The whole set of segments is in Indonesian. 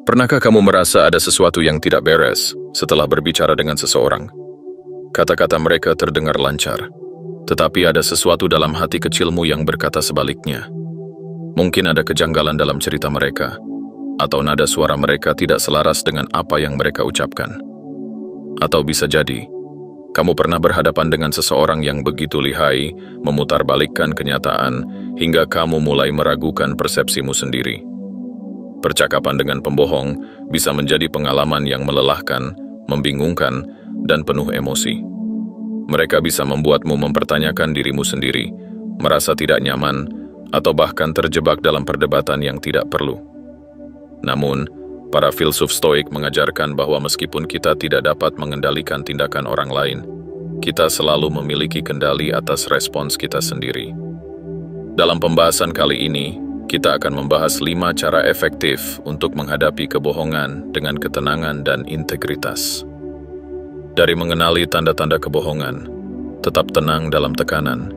Pernahkah kamu merasa ada sesuatu yang tidak beres setelah berbicara dengan seseorang? Kata-kata mereka terdengar lancar, tetapi ada sesuatu dalam hati kecilmu yang berkata sebaliknya. Mungkin ada kejanggalan dalam cerita mereka, atau nada suara mereka tidak selaras dengan apa yang mereka ucapkan. Atau bisa jadi, kamu pernah berhadapan dengan seseorang yang begitu lihai, memutarbalikkan kenyataan, hingga kamu mulai meragukan persepsimu sendiri. Percakapan dengan pembohong bisa menjadi pengalaman yang melelahkan, membingungkan, dan penuh emosi. Mereka bisa membuatmu mempertanyakan dirimu sendiri, merasa tidak nyaman, atau bahkan terjebak dalam perdebatan yang tidak perlu. Namun, para filsuf Stoik mengajarkan bahwa meskipun kita tidak dapat mengendalikan tindakan orang lain, kita selalu memiliki kendali atas respons kita sendiri. Dalam pembahasan kali ini, kita akan membahas 5 cara efektif untuk menghadapi kebohongan dengan ketenangan dan integritas. Dari mengenali tanda-tanda kebohongan, tetap tenang dalam tekanan,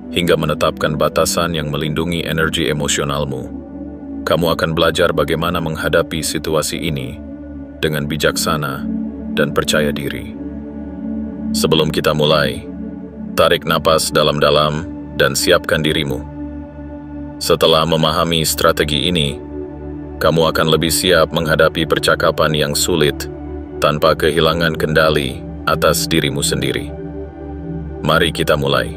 hingga menetapkan batasan yang melindungi energi emosionalmu, kamu akan belajar bagaimana menghadapi situasi ini dengan bijaksana dan percaya diri. Sebelum kita mulai, tarik napas dalam-dalam dan siapkan dirimu. Setelah memahami strategi ini, kamu akan lebih siap menghadapi percakapan yang sulit tanpa kehilangan kendali atas dirimu sendiri. Mari kita mulai.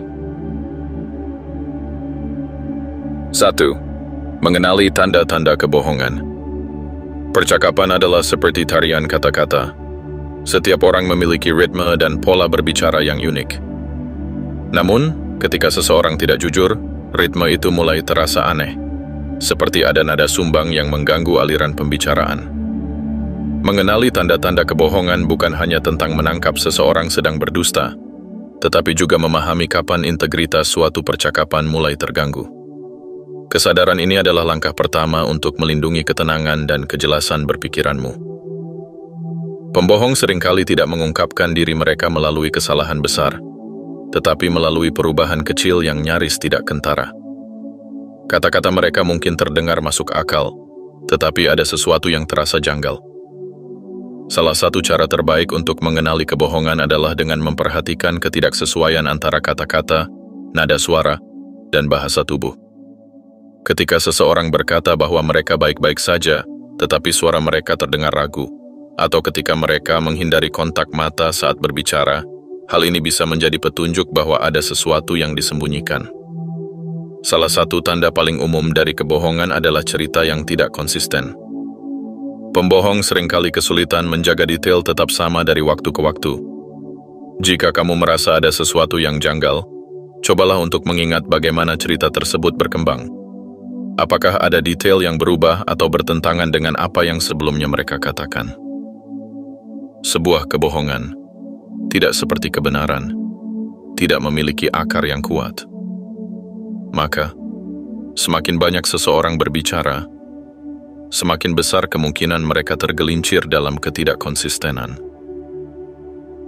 1. Mengenali tanda-tanda kebohongan. Percakapan adalah seperti tarian kata-kata. Setiap orang memiliki ritme dan pola berbicara yang unik. Namun, ketika seseorang tidak jujur, ritme itu mulai terasa aneh, seperti ada nada sumbang yang mengganggu aliran pembicaraan. Mengenali tanda-tanda kebohongan bukan hanya tentang menangkap seseorang sedang berdusta, tetapi juga memahami kapan integritas suatu percakapan mulai terganggu. Kesadaran ini adalah langkah pertama untuk melindungi ketenangan dan kejelasan berpikiranmu. Pembohong seringkali tidak mengungkapkan diri mereka melalui kesalahan besar, tetapi melalui perubahan kecil yang nyaris tidak kentara. Kata-kata mereka mungkin terdengar masuk akal, tetapi ada sesuatu yang terasa janggal. Salah satu cara terbaik untuk mengenali kebohongan adalah dengan memperhatikan ketidaksesuaian antara kata-kata, nada suara, dan bahasa tubuh. Ketika seseorang berkata bahwa mereka baik-baik saja, tetapi suara mereka terdengar ragu, atau ketika mereka menghindari kontak mata saat berbicara, hal ini bisa menjadi petunjuk bahwa ada sesuatu yang disembunyikan. Salah satu tanda paling umum dari kebohongan adalah cerita yang tidak konsisten. Pembohong seringkali kesulitan menjaga detail tetap sama dari waktu ke waktu. Jika kamu merasa ada sesuatu yang janggal, cobalah untuk mengingat bagaimana cerita tersebut berkembang. Apakah ada detail yang berubah atau bertentangan dengan apa yang sebelumnya mereka katakan? Sebuah kebohongan tidak seperti kebenaran, tidak memiliki akar yang kuat. Maka, semakin banyak seseorang berbicara, semakin besar kemungkinan mereka tergelincir dalam ketidakkonsistenan.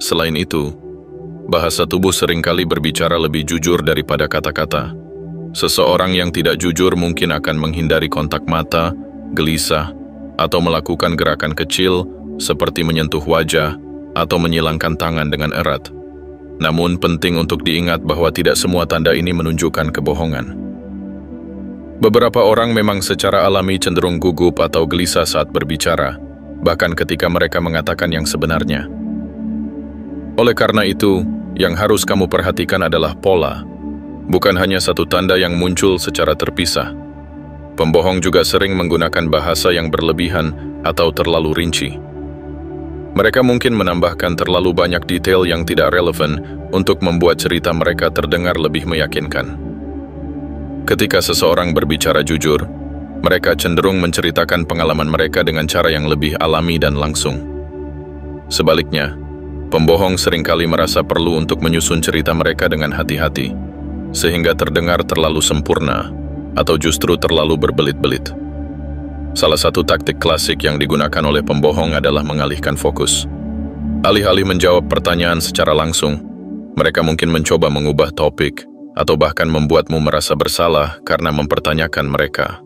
Selain itu, bahasa tubuh seringkali berbicara lebih jujur daripada kata-kata. Seseorang yang tidak jujur mungkin akan menghindari kontak mata, gelisah, atau melakukan gerakan kecil seperti menyentuh wajah atau menyilangkan tangan dengan erat. Namun penting untuk diingat bahwa tidak semua tanda ini menunjukkan kebohongan. Beberapa orang memang secara alami cenderung gugup atau gelisah saat berbicara, bahkan ketika mereka mengatakan yang sebenarnya. Oleh karena itu, yang harus kamu perhatikan adalah pola, bukan hanya satu tanda yang muncul secara terpisah. Pembohong juga sering menggunakan bahasa yang berlebihan atau terlalu rinci. Mereka mungkin menambahkan terlalu banyak detail yang tidak relevan untuk membuat cerita mereka terdengar lebih meyakinkan. Ketika seseorang berbicara jujur, mereka cenderung menceritakan pengalaman mereka dengan cara yang lebih alami dan langsung. Sebaliknya, pembohong seringkali merasa perlu untuk menyusun cerita mereka dengan hati-hati, sehingga terdengar terlalu sempurna atau justru terlalu berbelit-belit. Salah satu taktik klasik yang digunakan oleh pembohong adalah mengalihkan fokus. Alih-alih menjawab pertanyaan secara langsung, mereka mungkin mencoba mengubah topik atau bahkan membuatmu merasa bersalah karena mempertanyakan mereka.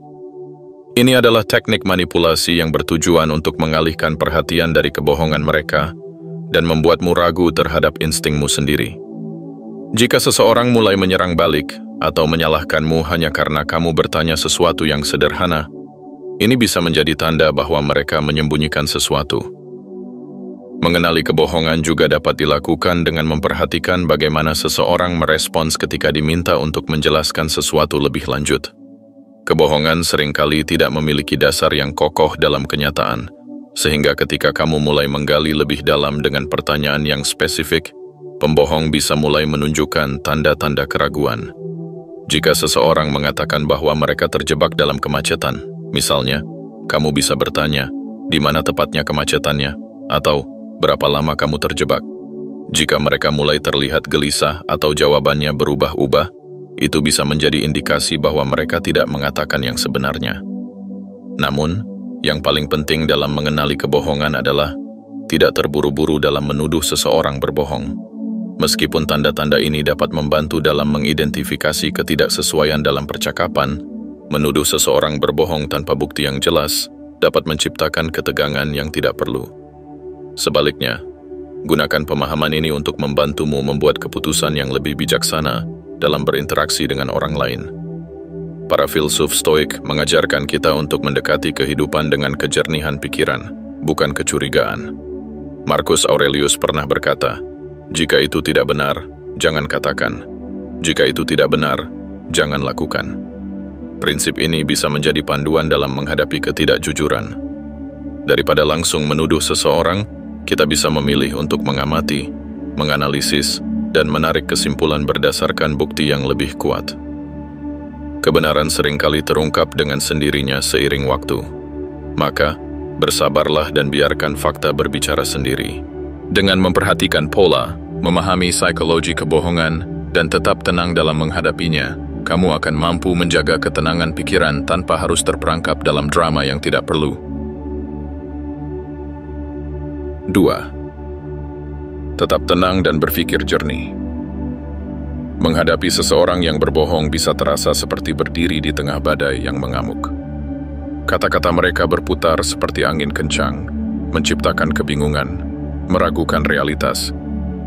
Ini adalah teknik manipulasi yang bertujuan untuk mengalihkan perhatian dari kebohongan mereka dan membuatmu ragu terhadap instingmu sendiri. Jika seseorang mulai menyerang balik atau menyalahkanmu hanya karena kamu bertanya sesuatu yang sederhana, ini bisa menjadi tanda bahwa mereka menyembunyikan sesuatu. Mengenali kebohongan juga dapat dilakukan dengan memperhatikan bagaimana seseorang merespons ketika diminta untuk menjelaskan sesuatu lebih lanjut. Kebohongan seringkali tidak memiliki dasar yang kokoh dalam kenyataan, sehingga ketika kamu mulai menggali lebih dalam dengan pertanyaan yang spesifik, pembohong bisa mulai menunjukkan tanda-tanda keraguan. Jika seseorang mengatakan bahwa mereka terjebak dalam kemacetan, misalnya, kamu bisa bertanya, di mana tepatnya kemacetannya, atau berapa lama kamu terjebak. Jika mereka mulai terlihat gelisah atau jawabannya berubah-ubah, itu bisa menjadi indikasi bahwa mereka tidak mengatakan yang sebenarnya. Namun, yang paling penting dalam mengenali kebohongan adalah tidak terburu-buru dalam menuduh seseorang berbohong. Meskipun tanda-tanda ini dapat membantu dalam mengidentifikasi ketidaksesuaian dalam percakapan, menuduh seseorang berbohong tanpa bukti yang jelas dapat menciptakan ketegangan yang tidak perlu. Sebaliknya, gunakan pemahaman ini untuk membantumu membuat keputusan yang lebih bijaksana dalam berinteraksi dengan orang lain. Para filsuf Stoik mengajarkan kita untuk mendekati kehidupan dengan kejernihan pikiran, bukan kecurigaan. Marcus Aurelius pernah berkata, "Jika itu tidak benar, jangan katakan. Jika itu tidak benar, jangan lakukan." Prinsip ini bisa menjadi panduan dalam menghadapi ketidakjujuran. Daripada langsung menuduh seseorang, kita bisa memilih untuk mengamati, menganalisis, dan menarik kesimpulan berdasarkan bukti yang lebih kuat. Kebenaran seringkali terungkap dengan sendirinya seiring waktu. Maka, bersabarlah dan biarkan fakta berbicara sendiri. Dengan memperhatikan pola, memahami psikologi kebohongan, dan tetap tenang dalam menghadapinya, kamu akan mampu menjaga ketenangan pikiran tanpa harus terperangkap dalam drama yang tidak perlu. 2. Tetap tenang dan berpikir jernih. Menghadapi seseorang yang berbohong bisa terasa seperti berdiri di tengah badai yang mengamuk. Kata-kata mereka berputar seperti angin kencang, menciptakan kebingungan, meragukan realitas,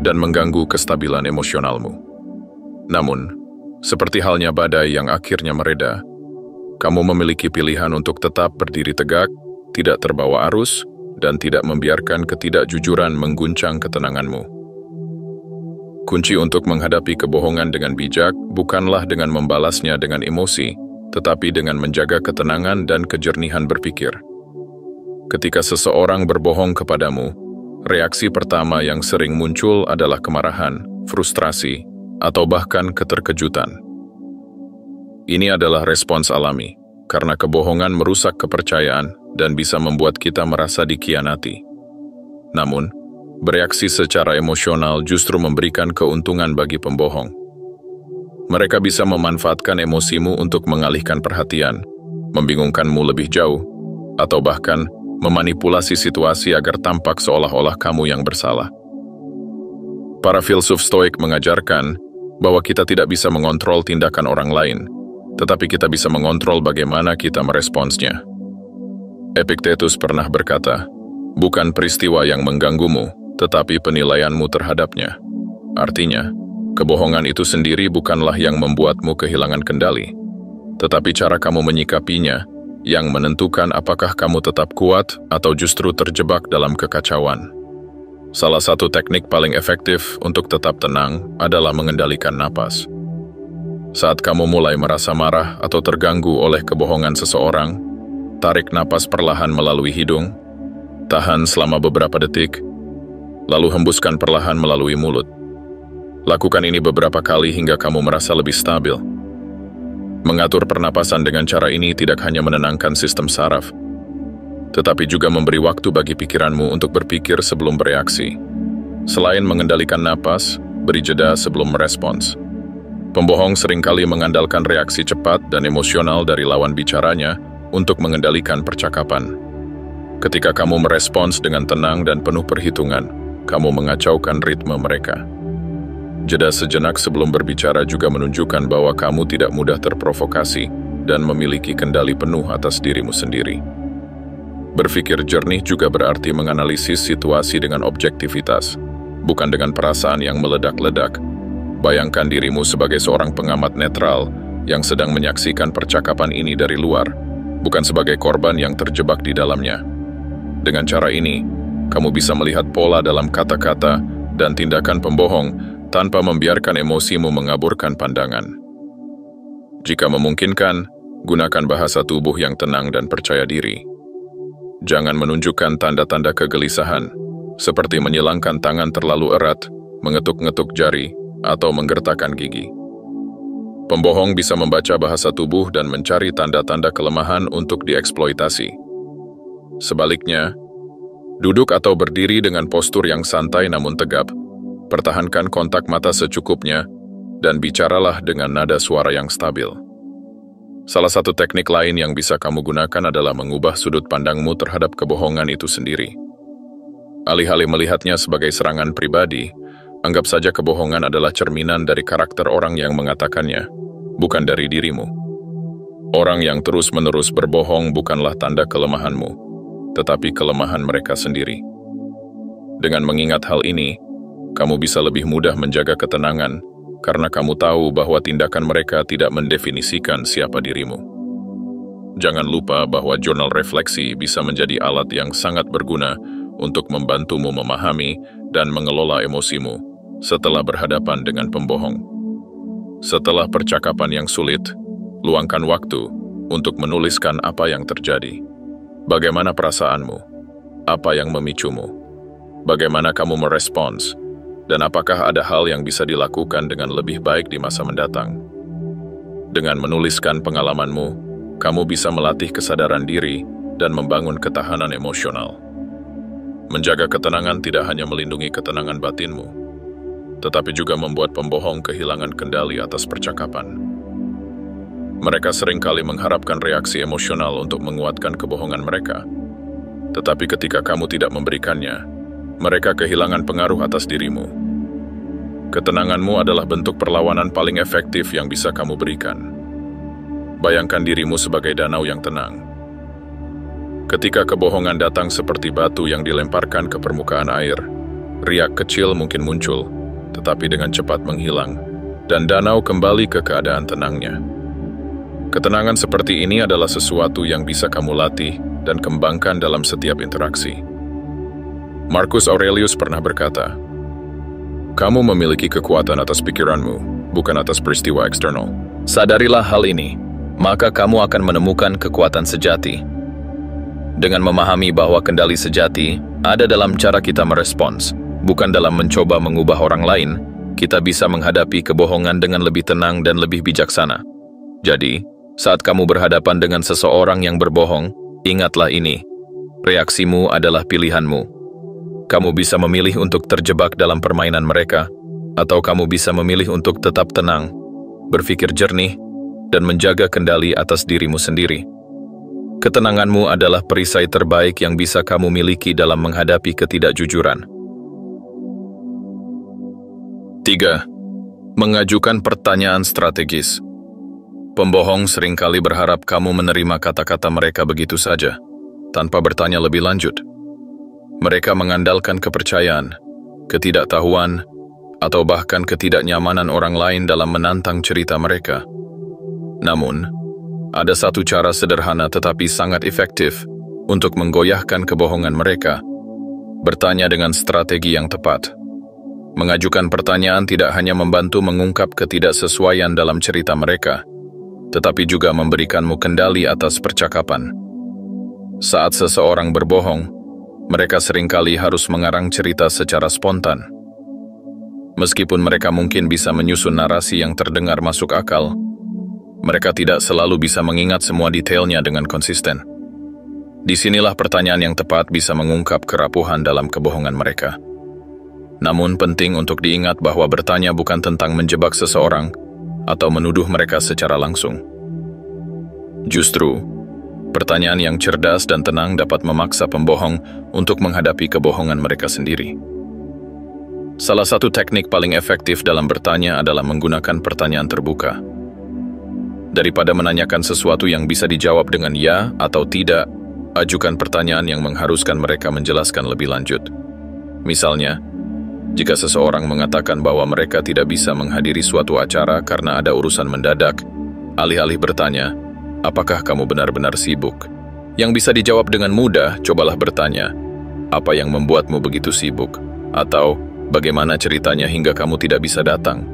dan mengganggu kestabilan emosionalmu. Namun, seperti halnya badai yang akhirnya mereda, kamu memiliki pilihan untuk tetap berdiri tegak, tidak terbawa arus, dan tidak membiarkan ketidakjujuran mengguncang ketenanganmu. Kunci untuk menghadapi kebohongan dengan bijak bukanlah dengan membalasnya dengan emosi, tetapi dengan menjaga ketenangan dan kejernihan berpikir. Ketika seseorang berbohong kepadamu, reaksi pertama yang sering muncul adalah kemarahan, frustrasi, atau bahkan keterkejutan. Ini adalah respons alami, karena kebohongan merusak kepercayaan dan bisa membuat kita merasa dikhianati. Namun, bereaksi secara emosional justru memberikan keuntungan bagi pembohong. Mereka bisa memanfaatkan emosimu untuk mengalihkan perhatian, membingungkanmu lebih jauh, atau bahkan memanipulasi situasi agar tampak seolah-olah kamu yang bersalah. Para filsuf Stoik mengajarkan bahwa kita tidak bisa mengontrol tindakan orang lain, tetapi kita bisa mengontrol bagaimana kita meresponsnya. Epictetus pernah berkata, "Bukan peristiwa yang mengganggumu, tetapi penilaianmu terhadapnya." Artinya, kebohongan itu sendiri bukanlah yang membuatmu kehilangan kendali, tetapi cara kamu menyikapinya yang menentukan apakah kamu tetap kuat atau justru terjebak dalam kekacauan. Salah satu teknik paling efektif untuk tetap tenang adalah mengendalikan napas. Saat kamu mulai merasa marah atau terganggu oleh kebohongan seseorang, tarik napas perlahan melalui hidung, tahan selama beberapa detik, lalu hembuskan perlahan melalui mulut. Lakukan ini beberapa kali hingga kamu merasa lebih stabil. Mengatur pernapasan dengan cara ini tidak hanya menenangkan sistem saraf, tetapi juga memberi waktu bagi pikiranmu untuk berpikir sebelum bereaksi. Selain mengendalikan napas, beri jeda sebelum merespons. Pembohong seringkali mengandalkan reaksi cepat dan emosional dari lawan bicaranya untuk mengendalikan percakapan. Ketika kamu merespons dengan tenang dan penuh perhitungan, kamu mengacaukan ritme mereka. Jeda sejenak sebelum berbicara juga menunjukkan bahwa kamu tidak mudah terprovokasi dan memiliki kendali penuh atas dirimu sendiri. Berpikir jernih juga berarti menganalisis situasi dengan objektivitas, bukan dengan perasaan yang meledak-ledak. Bayangkan dirimu sebagai seorang pengamat netral yang sedang menyaksikan percakapan ini dari luar, bukan sebagai korban yang terjebak di dalamnya. Dengan cara ini, kamu bisa melihat pola dalam kata-kata dan tindakan pembohong tanpa membiarkan emosimu mengaburkan pandangan. Jika memungkinkan, gunakan bahasa tubuh yang tenang dan percaya diri. Jangan menunjukkan tanda-tanda kegelisahan, seperti menyilangkan tangan terlalu erat, mengetuk-ngetuk jari, atau menggertakkan gigi. Pembohong bisa membaca bahasa tubuh dan mencari tanda-tanda kelemahan untuk dieksploitasi. Sebaliknya, duduk atau berdiri dengan postur yang santai namun tegap, pertahankan kontak mata secukupnya, dan bicaralah dengan nada suara yang stabil. Salah satu teknik lain yang bisa kamu gunakan adalah mengubah sudut pandangmu terhadap kebohongan itu sendiri. Alih-alih melihatnya sebagai serangan pribadi, anggap saja kebohongan adalah cerminan dari karakter orang yang mengatakannya, bukan dari dirimu. Orang yang terus-menerus berbohong bukanlah tanda kelemahanmu, tetapi kelemahan mereka sendiri. Dengan mengingat hal ini, kamu bisa lebih mudah menjaga ketenangan, karena kamu tahu bahwa tindakan mereka tidak mendefinisikan siapa dirimu. Jangan lupa bahwa jurnal refleksi bisa menjadi alat yang sangat berguna untuk membantumu memahami dan mengelola emosimu setelah berhadapan dengan pembohong. Setelah percakapan yang sulit, luangkan waktu untuk menuliskan apa yang terjadi. Bagaimana perasaanmu? Apa yang memicumu? Bagaimana kamu merespons? Dan apakah ada hal yang bisa dilakukan dengan lebih baik di masa mendatang? Dengan menuliskan pengalamanmu, kamu bisa melatih kesadaran diri dan membangun ketahanan emosional. Menjaga ketenangan tidak hanya melindungi ketenangan batinmu, tetapi juga membuat pembohong kehilangan kendali atas percakapan. Mereka seringkali mengharapkan reaksi emosional untuk menguatkan kebohongan mereka, tetapi ketika kamu tidak memberikannya, mereka kehilangan pengaruh atas dirimu. Ketenanganmu adalah bentuk perlawanan paling efektif yang bisa kamu berikan. Bayangkan dirimu sebagai danau yang tenang. Ketika kebohongan datang seperti batu yang dilemparkan ke permukaan air, riak kecil mungkin muncul, tetapi dengan cepat menghilang, dan danau kembali ke keadaan tenangnya. Ketenangan seperti ini adalah sesuatu yang bisa kamu latih dan kembangkan dalam setiap interaksi. Marcus Aurelius pernah berkata, "Kamu memiliki kekuatan atas pikiranmu, bukan atas peristiwa eksternal. Sadarilah hal ini, maka kamu akan menemukan kekuatan sejati." Dengan memahami bahwa kendali sejati ada dalam cara kita merespons, bukan dalam mencoba mengubah orang lain, kita bisa menghadapi kebohongan dengan lebih tenang dan lebih bijaksana. Jadi, saat kamu berhadapan dengan seseorang yang berbohong, ingatlah ini, reaksimu adalah pilihanmu. Kamu bisa memilih untuk terjebak dalam permainan mereka, atau kamu bisa memilih untuk tetap tenang, berpikir jernih, dan menjaga kendali atas dirimu sendiri. Ketenanganmu adalah perisai terbaik yang bisa kamu miliki dalam menghadapi ketidakjujuran. 3. Mengajukan pertanyaan strategis. Pembohong seringkali berharap kamu menerima kata-kata mereka begitu saja, tanpa bertanya lebih lanjut. Mereka mengandalkan kepercayaan, ketidaktahuan, atau bahkan ketidaknyamanan orang lain dalam menantang cerita mereka. Namun, ada satu cara sederhana tetapi sangat efektif untuk menggoyahkan kebohongan mereka. Bertanya dengan strategi yang tepat. Mengajukan pertanyaan tidak hanya membantu mengungkap ketidaksesuaian dalam cerita mereka, tetapi juga memberikanmu kendali atas percakapan. Saat seseorang berbohong, mereka seringkali harus mengarang cerita secara spontan. Meskipun mereka mungkin bisa menyusun narasi yang terdengar masuk akal, mereka tidak selalu bisa mengingat semua detailnya dengan konsisten. Disinilah pertanyaan yang tepat bisa mengungkap kerapuhan dalam kebohongan mereka. Namun penting untuk diingat bahwa bertanya bukan tentang menjebak seseorang atau menuduh mereka secara langsung. Justru, pertanyaan yang cerdas dan tenang dapat memaksa pembohong untuk menghadapi kebohongan mereka sendiri. Salah satu teknik paling efektif dalam bertanya adalah menggunakan pertanyaan terbuka. Daripada menanyakan sesuatu yang bisa dijawab dengan ya atau tidak, ajukan pertanyaan yang mengharuskan mereka menjelaskan lebih lanjut. Misalnya, jika seseorang mengatakan bahwa mereka tidak bisa menghadiri suatu acara karena ada urusan mendadak, alih-alih bertanya, apakah kamu benar-benar sibuk? Yang bisa dijawab dengan mudah, cobalah bertanya, apa yang membuatmu begitu sibuk? Atau, bagaimana ceritanya hingga kamu tidak bisa datang?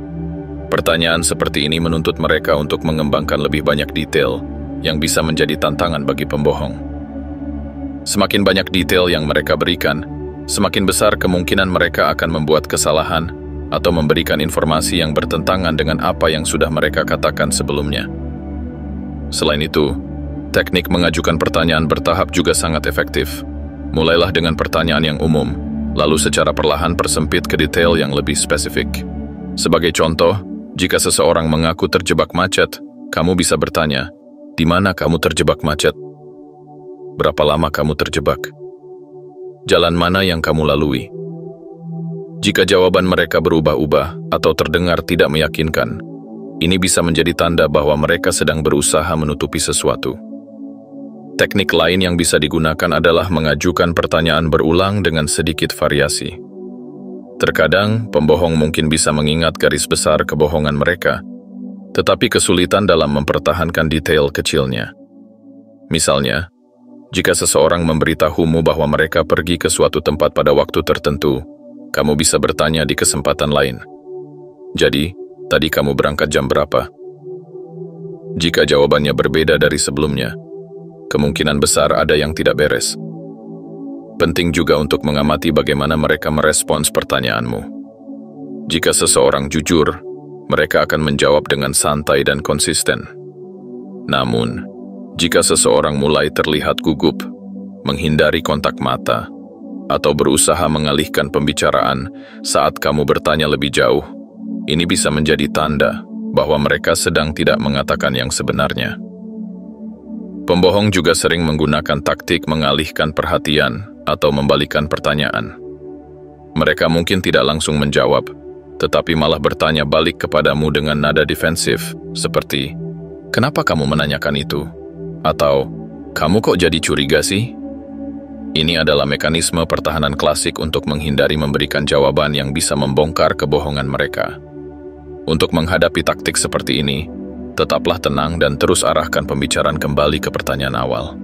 Pertanyaan seperti ini menuntut mereka untuk mengembangkan lebih banyak detail yang bisa menjadi tantangan bagi pembohong. Semakin banyak detail yang mereka berikan, semakin besar kemungkinan mereka akan membuat kesalahan atau memberikan informasi yang bertentangan dengan apa yang sudah mereka katakan sebelumnya. Selain itu, teknik mengajukan pertanyaan bertahap juga sangat efektif. Mulailah dengan pertanyaan yang umum, lalu secara perlahan persempit ke detail yang lebih spesifik. Sebagai contoh, jika seseorang mengaku terjebak macet, kamu bisa bertanya, di mana kamu terjebak macet? Berapa lama kamu terjebak? Jalan mana yang kamu lalui? Jika jawaban mereka berubah-ubah atau terdengar tidak meyakinkan, ini bisa menjadi tanda bahwa mereka sedang berusaha menutupi sesuatu. Teknik lain yang bisa digunakan adalah mengajukan pertanyaan berulang dengan sedikit variasi. Terkadang, pembohong mungkin bisa mengingat garis besar kebohongan mereka, tetapi kesulitan dalam mempertahankan detail kecilnya. Misalnya, jika seseorang memberitahumu bahwa mereka pergi ke suatu tempat pada waktu tertentu, kamu bisa bertanya di kesempatan lain. Jadi, tadi kamu berangkat jam berapa? Jika jawabannya berbeda dari sebelumnya, kemungkinan besar ada yang tidak beres. Penting juga untuk mengamati bagaimana mereka merespons pertanyaanmu. Jika seseorang jujur, mereka akan menjawab dengan santai dan konsisten. Namun, jika seseorang mulai terlihat gugup, menghindari kontak mata, atau berusaha mengalihkan pembicaraan saat kamu bertanya lebih jauh, ini bisa menjadi tanda bahwa mereka sedang tidak mengatakan yang sebenarnya. Pembohong juga sering menggunakan taktik mengalihkan perhatian atau membalikan pertanyaan. Mereka mungkin tidak langsung menjawab, tetapi malah bertanya balik kepadamu dengan nada defensif, seperti, "Kenapa kamu menanyakan itu?" Atau, "Kamu kok jadi curiga sih?" Ini adalah mekanisme pertahanan klasik untuk menghindari memberikan jawaban yang bisa membongkar kebohongan mereka. Untuk menghadapi taktik seperti ini, tetaplah tenang dan terus arahkan pembicaraan kembali ke pertanyaan awal.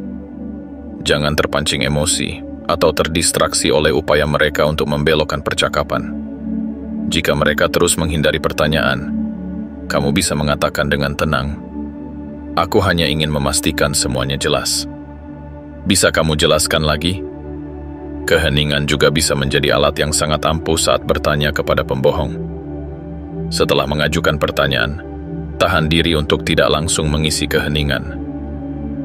Jangan terpancing emosi atau terdistraksi oleh upaya mereka untuk membelokkan percakapan. Jika mereka terus menghindari pertanyaan, kamu bisa mengatakan dengan tenang, "Aku hanya ingin memastikan semuanya jelas. Bisa kamu jelaskan lagi?" Keheningan juga bisa menjadi alat yang sangat ampuh saat bertanya kepada pembohong. Setelah mengajukan pertanyaan, tahan diri untuk tidak langsung mengisi keheningan.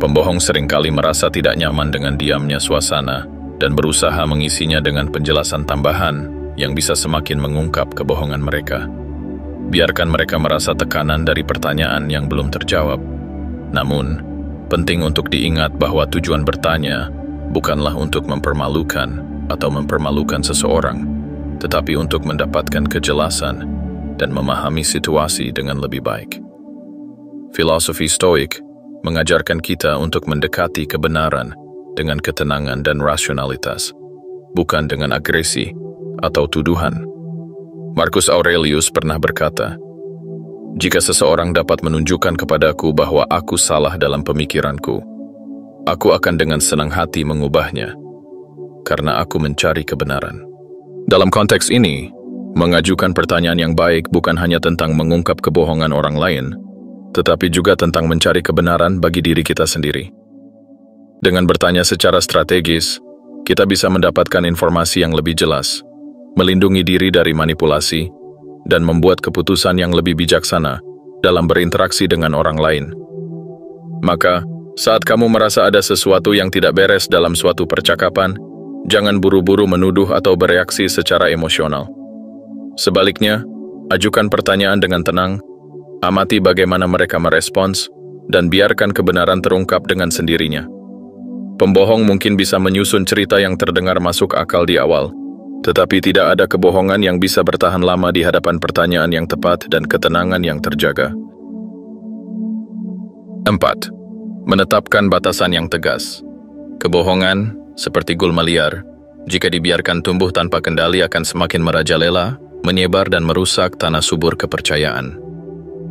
Pembohong seringkali merasa tidak nyaman dengan diamnya suasana dan berusaha mengisinya dengan penjelasan tambahan yang bisa semakin mengungkap kebohongan mereka. Biarkan mereka merasa tekanan dari pertanyaan yang belum terjawab. Namun, penting untuk diingat bahwa tujuan bertanya bukanlah untuk mempermalukan atau mempermalukan seseorang, tetapi untuk mendapatkan kejelasan dan memahami situasi dengan lebih baik. Filosofi Stoik mengajarkan kita untuk mendekati kebenaran dengan ketenangan dan rasionalitas, bukan dengan agresi atau tuduhan. Marcus Aurelius pernah berkata, "Jika seseorang dapat menunjukkan kepadaku bahwa aku salah dalam pemikiranku, aku akan dengan senang hati mengubahnya, karena aku mencari kebenaran." Dalam konteks ini, mengajukan pertanyaan yang baik bukan hanya tentang mengungkap kebohongan orang lain, tetapi juga tentang mencari kebenaran bagi diri kita sendiri. Dengan bertanya secara strategis, kita bisa mendapatkan informasi yang lebih jelas, melindungi diri dari manipulasi, dan membuat keputusan yang lebih bijaksana dalam berinteraksi dengan orang lain. Maka, saat kamu merasa ada sesuatu yang tidak beres dalam suatu percakapan, jangan buru-buru menuduh atau bereaksi secara emosional. Sebaliknya, ajukan pertanyaan dengan tenang, amati bagaimana mereka merespons, dan biarkan kebenaran terungkap dengan sendirinya. Pembohong mungkin bisa menyusun cerita yang terdengar masuk akal di awal, tetapi tidak ada kebohongan yang bisa bertahan lama di hadapan pertanyaan yang tepat dan ketenangan yang terjaga. 4. Menetapkan batasan yang tegas. Kebohongan, seperti gulma liar, jika dibiarkan tumbuh tanpa kendali akan semakin merajalela, menyebar dan merusak tanah subur kepercayaan.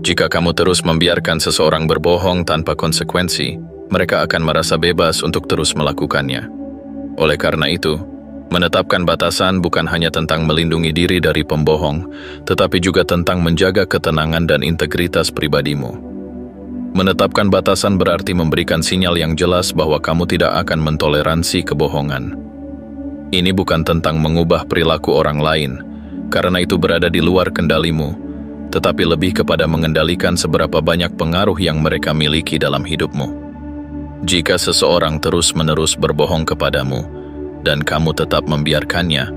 Jika kamu terus membiarkan seseorang berbohong tanpa konsekuensi, mereka akan merasa bebas untuk terus melakukannya. Oleh karena itu, menetapkan batasan bukan hanya tentang melindungi diri dari pembohong, tetapi juga tentang menjaga ketenangan dan integritas pribadimu. Menetapkan batasan berarti memberikan sinyal yang jelas bahwa kamu tidak akan mentoleransi kebohongan. Ini bukan tentang mengubah perilaku orang lain, karena itu berada di luar kendalimu, tetapi lebih kepada mengendalikan seberapa banyak pengaruh yang mereka miliki dalam hidupmu. Jika seseorang terus-menerus berbohong kepadamu, dan kamu tetap membiarkannya,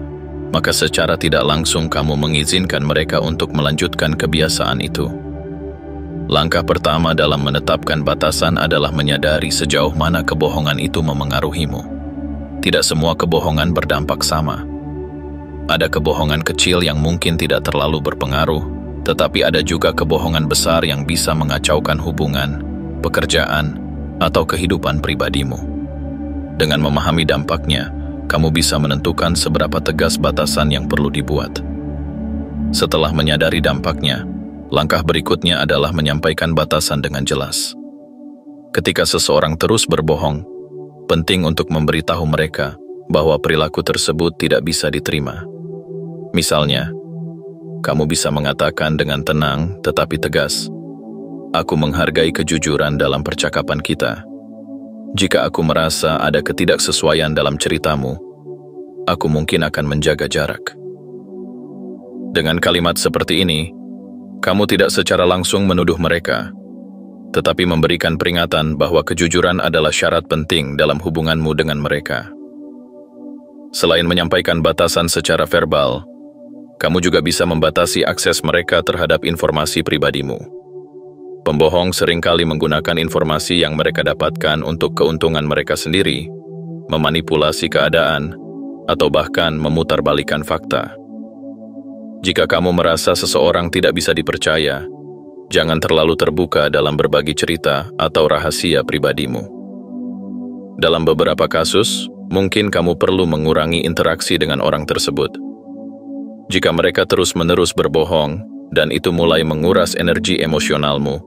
maka secara tidak langsung kamu mengizinkan mereka untuk melanjutkan kebiasaan itu. Langkah pertama dalam menetapkan batasan adalah menyadari sejauh mana kebohongan itu memengaruhimu. Tidak semua kebohongan berdampak sama. Ada kebohongan kecil yang mungkin tidak terlalu berpengaruh, tetapi ada juga kebohongan besar yang bisa mengacaukan hubungan, pekerjaan, atau kehidupan pribadimu. Dengan memahami dampaknya, kamu bisa menentukan seberapa tegas batasan yang perlu dibuat. Setelah menyadari dampaknya, langkah berikutnya adalah menyampaikan batasan dengan jelas. Ketika seseorang terus berbohong, penting untuk memberitahu mereka bahwa perilaku tersebut tidak bisa diterima. Misalnya, kamu bisa mengatakan dengan tenang tetapi tegas, "Aku menghargai kejujuran dalam percakapan kita. Jika aku merasa ada ketidaksesuaian dalam ceritamu, aku mungkin akan menjaga jarak." Dengan kalimat seperti ini, kamu tidak secara langsung menuduh mereka, tetapi memberikan peringatan bahwa kejujuran adalah syarat penting dalam hubunganmu dengan mereka. Selain menyampaikan batasan secara verbal, kamu juga bisa membatasi akses mereka terhadap informasi pribadimu. Pembohong seringkali menggunakan informasi yang mereka dapatkan untuk keuntungan mereka sendiri, memanipulasi keadaan, atau bahkan memutarbalikkan fakta. Jika kamu merasa seseorang tidak bisa dipercaya, jangan terlalu terbuka dalam berbagi cerita atau rahasia pribadimu. Dalam beberapa kasus, mungkin kamu perlu mengurangi interaksi dengan orang tersebut. Jika mereka terus-menerus berbohong, dan itu mulai menguras energi emosionalmu,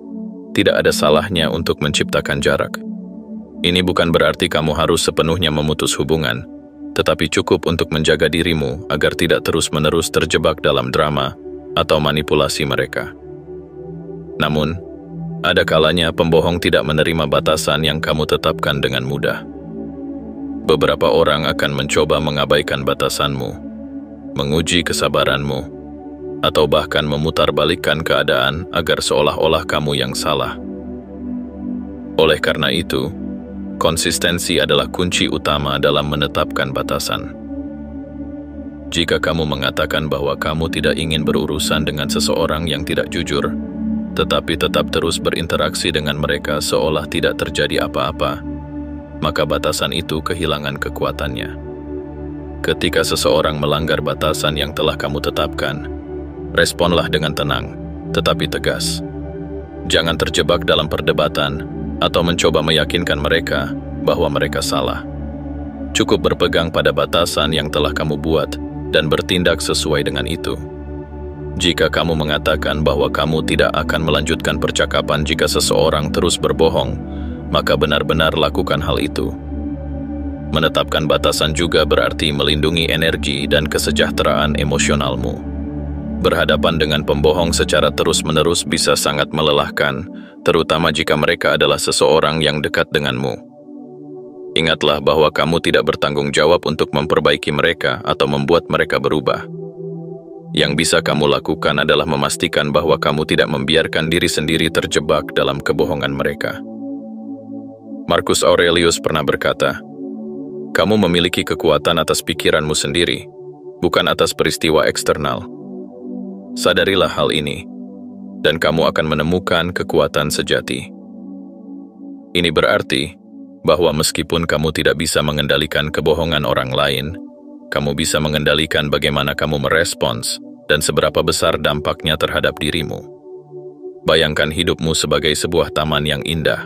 tidak ada salahnya untuk menciptakan jarak. Ini bukan berarti kamu harus sepenuhnya memutus hubungan, tetapi cukup untuk menjaga dirimu agar tidak terus-menerus terjebak dalam drama atau manipulasi mereka. Namun, ada kalanya pembohong tidak menerima batasan yang kamu tetapkan dengan mudah. Beberapa orang akan mencoba mengabaikan batasanmu, menguji kesabaranmu, atau bahkan memutarbalikkan keadaan agar seolah-olah kamu yang salah. Oleh karena itu, konsistensi adalah kunci utama dalam menetapkan batasan. Jika kamu mengatakan bahwa kamu tidak ingin berurusan dengan seseorang yang tidak jujur, tetapi tetap terus berinteraksi dengan mereka seolah tidak terjadi apa-apa, maka batasan itu kehilangan kekuatannya. Ketika seseorang melanggar batasan yang telah kamu tetapkan, responlah dengan tenang, tetapi tegas. Jangan terjebak dalam perdebatan atau mencoba meyakinkan mereka bahwa mereka salah. Cukup berpegang pada batasan yang telah kamu buat dan bertindak sesuai dengan itu. Jika kamu mengatakan bahwa kamu tidak akan melanjutkan percakapan jika seseorang terus berbohong, maka benar-benar lakukan hal itu. Menetapkan batasan juga berarti melindungi energi dan kesejahteraan emosionalmu. Berhadapan dengan pembohong secara terus-menerus bisa sangat melelahkan, terutama jika mereka adalah seseorang yang dekat denganmu. Ingatlah bahwa kamu tidak bertanggung jawab untuk memperbaiki mereka atau membuat mereka berubah. Yang bisa kamu lakukan adalah memastikan bahwa kamu tidak membiarkan diri sendiri terjebak dalam kebohongan mereka. Marcus Aurelius pernah berkata, "Kamu memiliki kekuatan atas pikiranmu sendiri, bukan atas peristiwa eksternal. Sadarilah hal ini, dan kamu akan menemukan kekuatan sejati." Ini berarti bahwa meskipun kamu tidak bisa mengendalikan kebohongan orang lain, kamu bisa mengendalikan bagaimana kamu merespons dan seberapa besar dampaknya terhadap dirimu. Bayangkan hidupmu sebagai sebuah taman yang indah.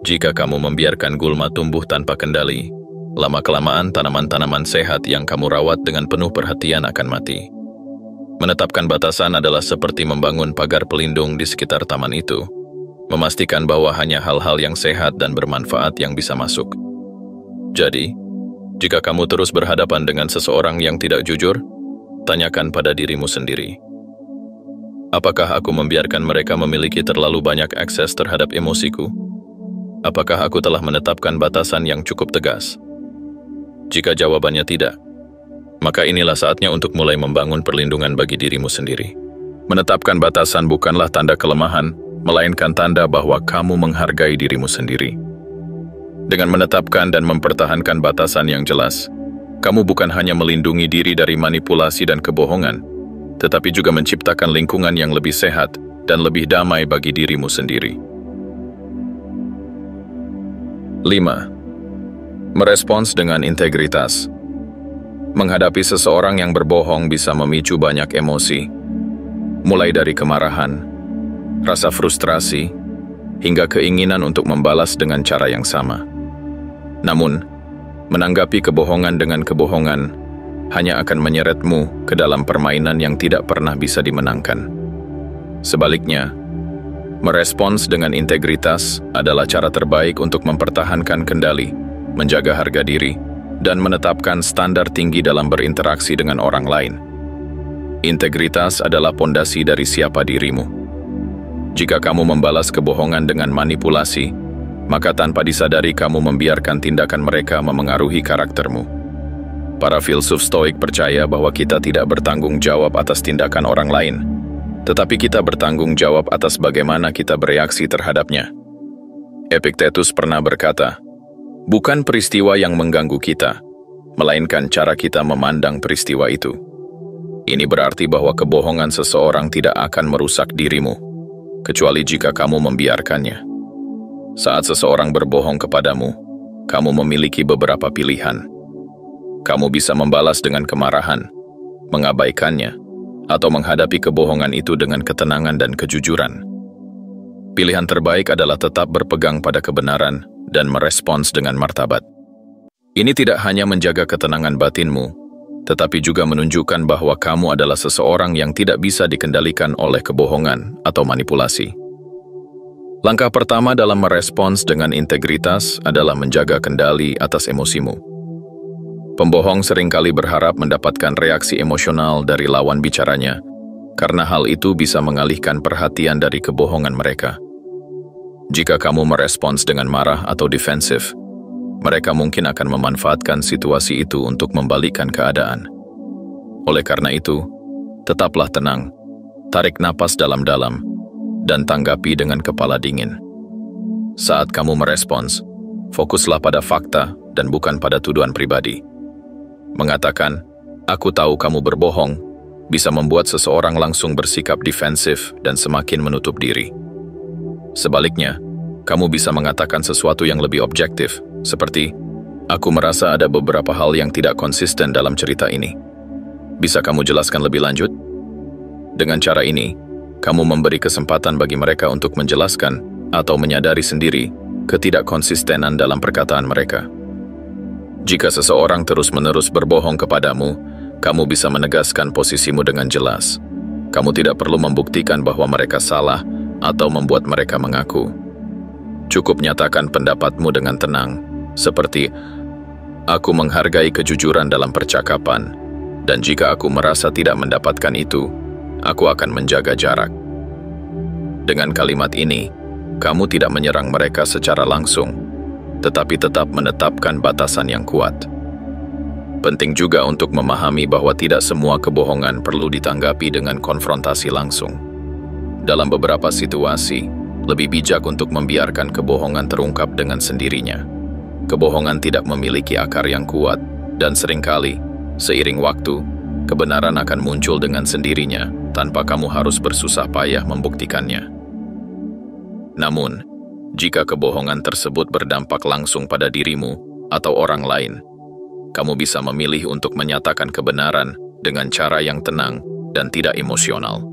Jika kamu membiarkan gulma tumbuh tanpa kendali, lama-kelamaan tanaman-tanaman sehat yang kamu rawat dengan penuh perhatian akan mati. Menetapkan batasan adalah seperti membangun pagar pelindung di sekitar taman itu, memastikan bahwa hanya hal-hal yang sehat dan bermanfaat yang bisa masuk. Jadi, jika kamu terus berhadapan dengan seseorang yang tidak jujur, tanyakan pada dirimu sendiri. Apakah aku membiarkan mereka memiliki terlalu banyak akses terhadap emosiku? Apakah aku telah menetapkan batasan yang cukup tegas? Jika jawabannya tidak, maka inilah saatnya untuk mulai membangun perlindungan bagi dirimu sendiri. Menetapkan batasan bukanlah tanda kelemahan, melainkan tanda bahwa kamu menghargai dirimu sendiri. Dengan menetapkan dan mempertahankan batasan yang jelas, kamu bukan hanya melindungi diri dari manipulasi dan kebohongan, tetapi juga menciptakan lingkungan yang lebih sehat dan lebih damai bagi dirimu sendiri. 5. Merespons dengan integritas. Menghadapi seseorang yang berbohong bisa memicu banyak emosi, mulai dari kemarahan, rasa frustrasi, hingga keinginan untuk membalas dengan cara yang sama. Namun, menanggapi kebohongan dengan kebohongan hanya akan menyeretmu ke dalam permainan yang tidak pernah bisa dimenangkan. Sebaliknya, merespons dengan integritas adalah cara terbaik untuk mempertahankan kendali, menjaga harga diri, dan menetapkan standar tinggi dalam berinteraksi dengan orang lain. Integritas adalah pondasi dari siapa dirimu. Jika kamu membalas kebohongan dengan manipulasi, maka tanpa disadari kamu membiarkan tindakan mereka memengaruhi karaktermu. Para filsuf Stoik percaya bahwa kita tidak bertanggung jawab atas tindakan orang lain, tetapi kita bertanggung jawab atas bagaimana kita bereaksi terhadapnya. Epictetus pernah berkata, "Bukan peristiwa yang mengganggu kita, melainkan cara kita memandang peristiwa itu." Ini berarti bahwa kebohongan seseorang tidak akan merusak dirimu, kecuali jika kamu membiarkannya. Saat seseorang berbohong kepadamu, kamu memiliki beberapa pilihan. Kamu bisa membalas dengan kemarahan, mengabaikannya, atau menghadapi kebohongan itu dengan ketenangan dan kejujuran. Pilihan terbaik adalah tetap berpegang pada kebenaran dan merespons dengan martabat. Ini tidak hanya menjaga ketenangan batinmu, tetapi juga menunjukkan bahwa kamu adalah seseorang yang tidak bisa dikendalikan oleh kebohongan atau manipulasi. Langkah pertama dalam merespons dengan integritas adalah menjaga kendali atas emosimu. Pembohong seringkali berharap mendapatkan reaksi emosional dari lawan bicaranya, karena hal itu bisa mengalihkan perhatian dari kebohongan mereka. Jika kamu merespons dengan marah atau defensif, mereka mungkin akan memanfaatkan situasi itu untuk membalikkan keadaan. Oleh karena itu, tetaplah tenang, tarik napas dalam-dalam, dan tanggapi dengan kepala dingin. Saat kamu merespons, fokuslah pada fakta dan bukan pada tuduhan pribadi. Mengatakan, "Aku tahu kamu berbohong," bisa membuat seseorang langsung bersikap defensif dan semakin menutup diri. Sebaliknya, kamu bisa mengatakan sesuatu yang lebih objektif, seperti, "Aku merasa ada beberapa hal yang tidak konsisten dalam cerita ini. Bisa kamu jelaskan lebih lanjut?" Dengan cara ini, kamu memberi kesempatan bagi mereka untuk menjelaskan atau menyadari sendiri ketidakkonsistenan dalam perkataan mereka. Jika seseorang terus-menerus berbohong kepadamu, kamu bisa menegaskan posisimu dengan jelas. Kamu tidak perlu membuktikan bahwa mereka salah atau membuat mereka mengaku. Cukup nyatakan pendapatmu dengan tenang, seperti, "Aku menghargai kejujuran dalam percakapan, dan jika aku merasa tidak mendapatkan itu, aku akan menjaga jarak." Dengan kalimat ini, kamu tidak menyerang mereka secara langsung, tetapi tetap menetapkan batasan yang kuat. Penting juga untuk memahami bahwa tidak semua kebohongan perlu ditanggapi dengan konfrontasi langsung. Dalam beberapa situasi, lebih bijak untuk membiarkan kebohongan terungkap dengan sendirinya. Kebohongan tidak memiliki akar yang kuat, dan seringkali, seiring waktu, kebenaran akan muncul dengan sendirinya tanpa kamu harus bersusah payah membuktikannya. Namun, jika kebohongan tersebut berdampak langsung pada dirimu atau orang lain, kamu bisa memilih untuk menyatakan kebenaran dengan cara yang tenang dan tidak emosional.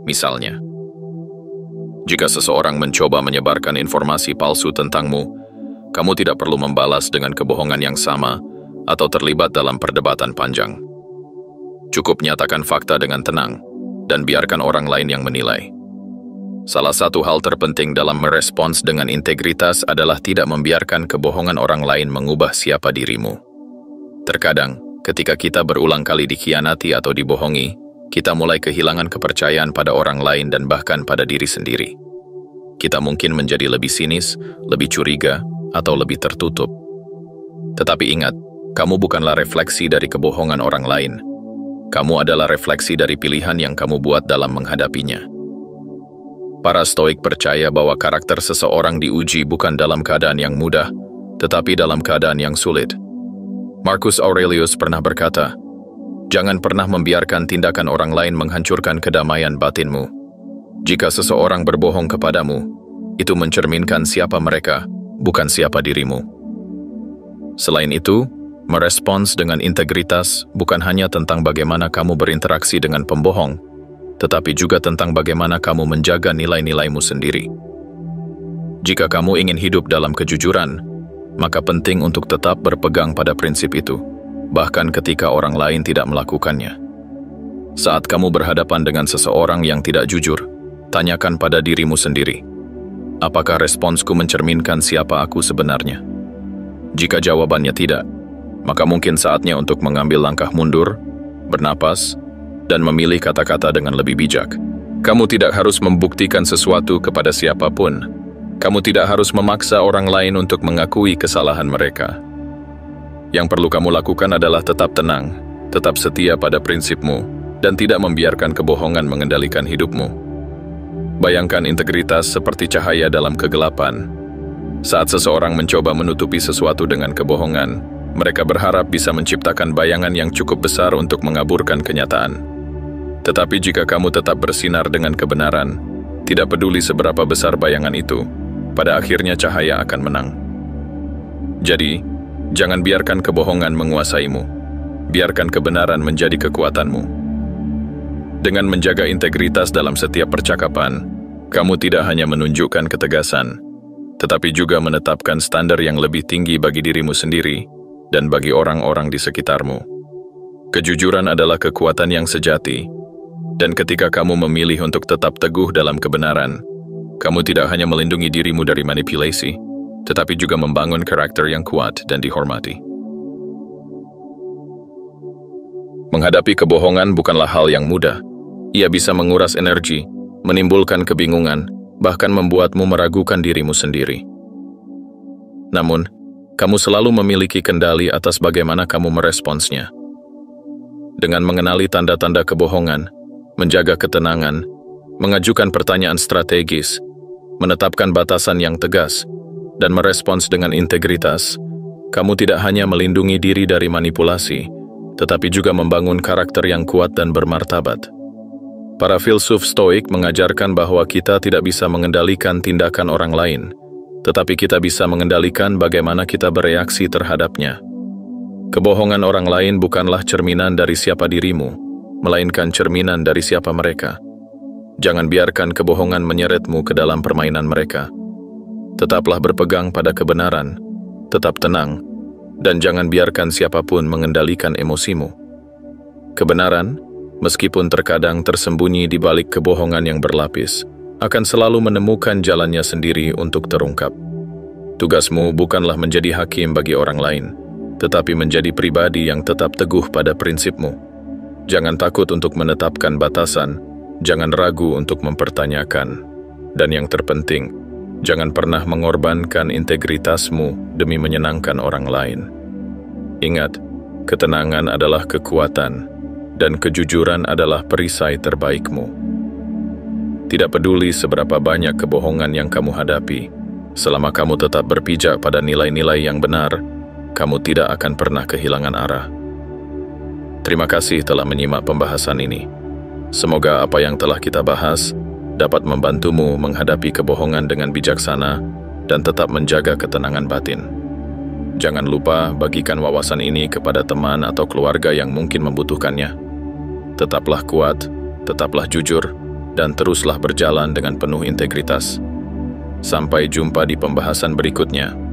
Misalnya, Jika seseorang mencoba menyebarkan informasi palsu tentangmu, kamu tidak perlu membalas dengan kebohongan yang sama atau terlibat dalam perdebatan panjang. Cukup nyatakan fakta dengan tenang dan biarkan orang lain yang menilai. Salah satu hal terpenting dalam merespons dengan integritas adalah tidak membiarkan kebohongan orang lain mengubah siapa dirimu. Terkadang, ketika kita berulang kali dikhianati atau dibohongi, kita mulai kehilangan kepercayaan pada orang lain dan bahkan pada diri sendiri. Kita mungkin menjadi lebih sinis, lebih curiga, atau lebih tertutup. Tetapi ingat, kamu bukanlah refleksi dari kebohongan orang lain. Kamu adalah refleksi dari pilihan yang kamu buat dalam menghadapinya. Para Stoik percaya bahwa karakter seseorang diuji bukan dalam keadaan yang mudah, tetapi dalam keadaan yang sulit. Marcus Aurelius pernah berkata, "Jangan pernah membiarkan tindakan orang lain menghancurkan kedamaian batinmu. Jika seseorang berbohong kepadamu, itu mencerminkan siapa mereka, bukan siapa dirimu." Selain itu, merespons dengan integritas bukan hanya tentang bagaimana kamu berinteraksi dengan pembohong, tetapi juga tentang bagaimana kamu menjaga nilai-nilaimu sendiri. Jika kamu ingin hidup dalam kejujuran, maka penting untuk tetap berpegang pada prinsip itu, bahkan ketika orang lain tidak melakukannya. Saat kamu berhadapan dengan seseorang yang tidak jujur, tanyakan pada dirimu sendiri, apakah responsku mencerminkan siapa aku sebenarnya? Jika jawabannya tidak, maka mungkin saatnya untuk mengambil langkah mundur, bernapas, dan memilih kata-kata dengan lebih bijak. Kamu tidak harus membuktikan sesuatu kepada siapapun. Kamu tidak harus memaksa orang lain untuk mengakui kesalahan mereka. Yang perlu kamu lakukan adalah tetap tenang, tetap setia pada prinsipmu, dan tidak membiarkan kebohongan mengendalikan hidupmu. Bayangkan integritas seperti cahaya dalam kegelapan. Saat seseorang mencoba menutupi sesuatu dengan kebohongan, mereka berharap bisa menciptakan bayangan yang cukup besar untuk mengaburkan kenyataan. Tetapi jika kamu tetap bersinar dengan kebenaran, tidak peduli seberapa besar bayangan itu, pada akhirnya cahaya akan menang. Jadi, jangan biarkan kebohongan menguasaimu. Biarkan kebenaran menjadi kekuatanmu. Dengan menjaga integritas dalam setiap percakapan, kamu tidak hanya menunjukkan ketegasan, tetapi juga menetapkan standar yang lebih tinggi bagi dirimu sendiri dan bagi orang-orang di sekitarmu. Kejujuran adalah kekuatan yang sejati, dan ketika kamu memilih untuk tetap teguh dalam kebenaran, kamu tidak hanya melindungi dirimu dari manipulasi, tetapi juga membangun karakter yang kuat dan dihormati. Menghadapi kebohongan bukanlah hal yang mudah. Ia bisa menguras energi, menimbulkan kebingungan, bahkan membuatmu meragukan dirimu sendiri. Namun, kamu selalu memiliki kendali atas bagaimana kamu meresponsnya. Dengan mengenali tanda-tanda kebohongan, menjaga ketenangan, mengajukan pertanyaan strategis, menetapkan batasan yang tegas, dan merespons dengan integritas, kamu tidak hanya melindungi diri dari manipulasi, tetapi juga membangun karakter yang kuat dan bermartabat. Para filsuf Stoik mengajarkan bahwa kita tidak bisa mengendalikan tindakan orang lain, tetapi kita bisa mengendalikan bagaimana kita bereaksi terhadapnya. Kebohongan orang lain bukanlah cerminan dari siapa dirimu, melainkan cerminan dari siapa mereka. Jangan biarkan kebohongan menyeretmu ke dalam permainan mereka. Tetaplah berpegang pada kebenaran, tetap tenang, dan jangan biarkan siapapun mengendalikan emosimu. Kebenaran, meskipun terkadang tersembunyi di balik kebohongan yang berlapis, akan selalu menemukan jalannya sendiri untuk terungkap. Tugasmu bukanlah menjadi hakim bagi orang lain, tetapi menjadi pribadi yang tetap teguh pada prinsipmu. Jangan takut untuk menetapkan batasan, jangan ragu untuk mempertanyakan, dan yang terpenting, jangan pernah mengorbankan integritasmu demi menyenangkan orang lain. Ingat, ketenangan adalah kekuatan, dan kejujuran adalah perisai terbaikmu. Tidak peduli seberapa banyak kebohongan yang kamu hadapi, selama kamu tetap berpijak pada nilai-nilai yang benar, kamu tidak akan pernah kehilangan arah. Terima kasih telah menyimak pembahasan ini. Semoga apa yang telah kita bahas dapat membantumu menghadapi kebohongan dengan bijaksana dan tetap menjaga ketenangan batin. Jangan lupa bagikan wawasan ini kepada teman atau keluarga yang mungkin membutuhkannya. Tetaplah kuat, tetaplah jujur, dan teruslah berjalan dengan penuh integritas. Sampai jumpa di pembahasan berikutnya.